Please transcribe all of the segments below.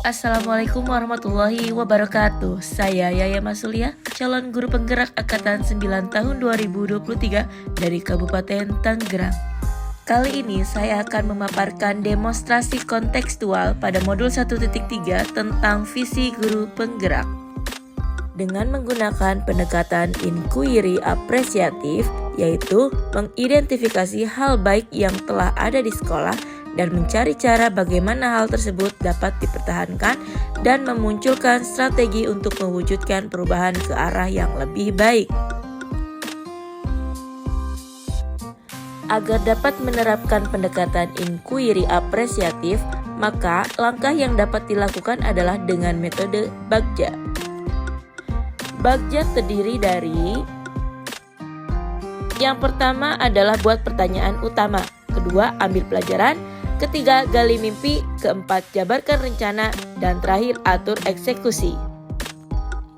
Assalamualaikum warahmatullahi wabarakatuh. Saya Yaya Masulia, calon guru penggerak Angkatan 9 tahun 2023 dari Kabupaten Tangerang. Kali ini saya akan memaparkan demonstrasi kontekstual pada modul 1.3 tentang visi guru penggerak. Dengan menggunakan pendekatan inquiry apresiatif, yaitu mengidentifikasi hal baik yang telah ada di sekolah dan mencari cara bagaimana hal tersebut dapat dipertahankan dan memunculkan strategi untuk mewujudkan perubahan ke arah yang lebih baik. Agar dapat menerapkan pendekatan inquiry apresiatif, maka langkah yang dapat dilakukan adalah dengan metode Bagja. Bagja terdiri dari: yang pertama adalah buat pertanyaan utama, kedua ambil pelajaran, ketiga gali mimpi, keempat jabarkan rencana, dan terakhir atur eksekusi.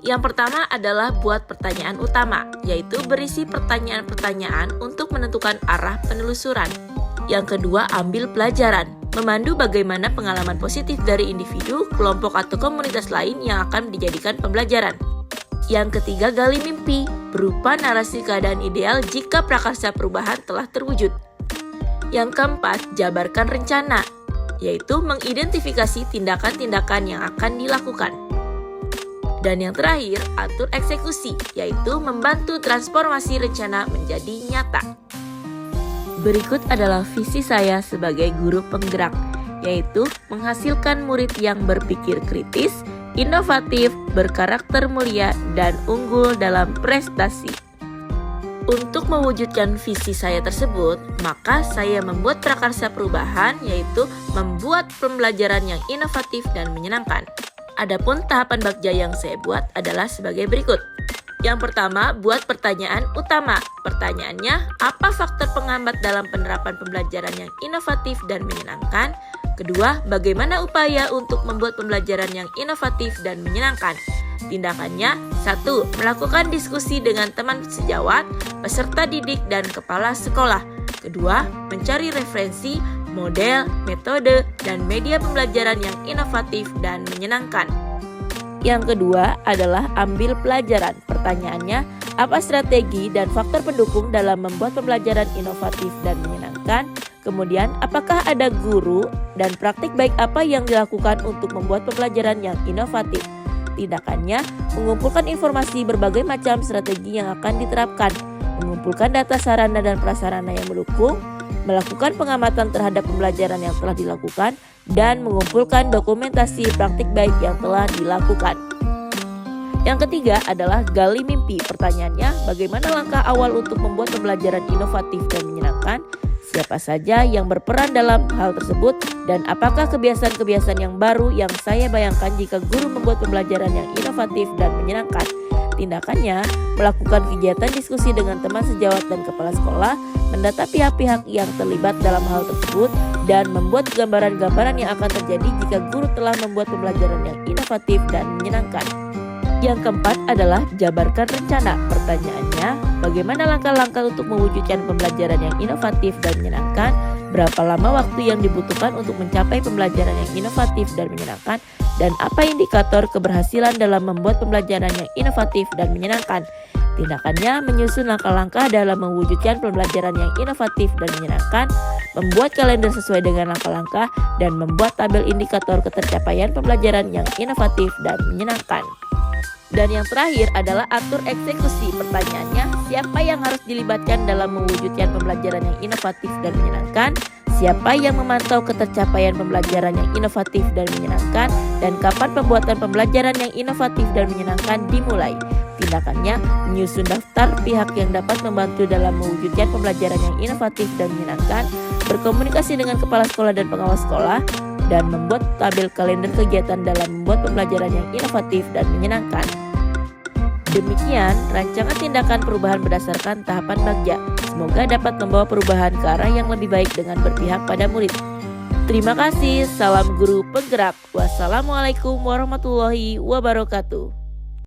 Yang pertama adalah buat pertanyaan utama, yaitu berisi pertanyaan-pertanyaan untuk menentukan arah penelusuran. Yang kedua ambil pelajaran, memandu bagaimana pengalaman positif dari individu, kelompok atau komunitas lain yang akan dijadikan pembelajaran. Yang ketiga gali mimpi, berupa narasi keadaan ideal jika prakarsa perubahan telah terwujud. Yang keempat, jabarkan rencana, yaitu mengidentifikasi tindakan-tindakan yang akan dilakukan. Dan yang terakhir, atur eksekusi, yaitu membantu transformasi rencana menjadi nyata. Berikut adalah visi saya sebagai guru penggerak, yaitu menghasilkan murid yang berpikir kritis, inovatif, berkarakter mulia, dan unggul dalam prestasi. Untuk mewujudkan visi saya tersebut, maka saya membuat prakarsa perubahan, yaitu membuat pembelajaran yang inovatif dan menyenangkan. Adapun tahapan Bagja yang saya buat adalah sebagai berikut. Yang pertama, buat pertanyaan utama. Pertanyaannya, apa faktor penghambat dalam penerapan pembelajaran yang inovatif dan menyenangkan? Kedua, bagaimana upaya untuk membuat pembelajaran yang inovatif dan menyenangkan? Tindakannya, 1. Melakukan diskusi dengan teman sejawat, peserta didik, dan kepala sekolah. Kedua, mencari referensi, model, metode, dan media pembelajaran yang inovatif dan menyenangkan. Yang kedua adalah ambil pelajaran. Pertanyaannya, apa strategi dan faktor pendukung dalam membuat pembelajaran inovatif dan menyenangkan? Kemudian, apakah ada guru dan praktik baik apa yang dilakukan untuk membuat pembelajaran yang inovatif? Tindakannya, mengumpulkan informasi berbagai macam strategi yang akan diterapkan, mengumpulkan data sarana dan prasarana yang mendukung, melakukan pengamatan terhadap pembelajaran yang telah dilakukan, dan mengumpulkan dokumentasi praktik baik yang telah dilakukan. Yang ketiga adalah gali mimpi. Pertanyaannya, bagaimana langkah awal untuk membuat pembelajaran inovatif dan menyenangkan? Siapa saja yang berperan dalam hal tersebut, dan apakah kebiasaan-kebiasaan yang baru yang saya bayangkan jika guru membuat pembelajaran yang inovatif dan menyenangkan? Tindakannya, melakukan kegiatan diskusi dengan teman sejawat dan kepala sekolah, mendata pihak-pihak yang terlibat dalam hal tersebut, dan membuat gambaran-gambaran yang akan terjadi jika guru telah membuat pembelajaran yang inovatif dan menyenangkan. Yang keempat adalah jabarkan rencana. Pertanyaannya, bagaimana langkah-langkah untuk mewujudkan pembelajaran yang inovatif dan menyenangkan? Berapa lama waktu yang dibutuhkan untuk mencapai pembelajaran yang inovatif dan menyenangkan? Dan apa indikator keberhasilan dalam membuat pembelajaran yang inovatif dan menyenangkan? Tindakannya, menyusun langkah-langkah dalam mewujudkan pembelajaran yang inovatif dan menyenangkan, membuat kalender sesuai dengan langkah-langkah, dan membuat tabel indikator ketercapaian pembelajaran yang inovatif dan menyenangkan. Dan yang terakhir adalah atur eksekusi. Pertanyaannya, siapa yang harus dilibatkan dalam mewujudkan pembelajaran yang inovatif dan menyenangkan? Siapa yang memantau ketercapaian pembelajaran yang inovatif dan menyenangkan? Dan kapan pembuatan pembelajaran yang inovatif dan menyenangkan dimulai? Tindakannya, menyusun daftar pihak yang dapat membantu dalam mewujudkan pembelajaran yang inovatif dan menyenangkan, berkomunikasi dengan kepala sekolah dan pengawas sekolah, dan membuat tabel kalender kegiatan dalam membuat pembelajaran yang inovatif dan menyenangkan. Demikian rancangan tindakan perubahan berdasarkan tahapan Bagja. Semoga dapat membawa perubahan ke arah yang lebih baik dengan berpihak pada murid. Terima kasih, salam guru penggerak. Wassalamualaikum warahmatullahi wabarakatuh.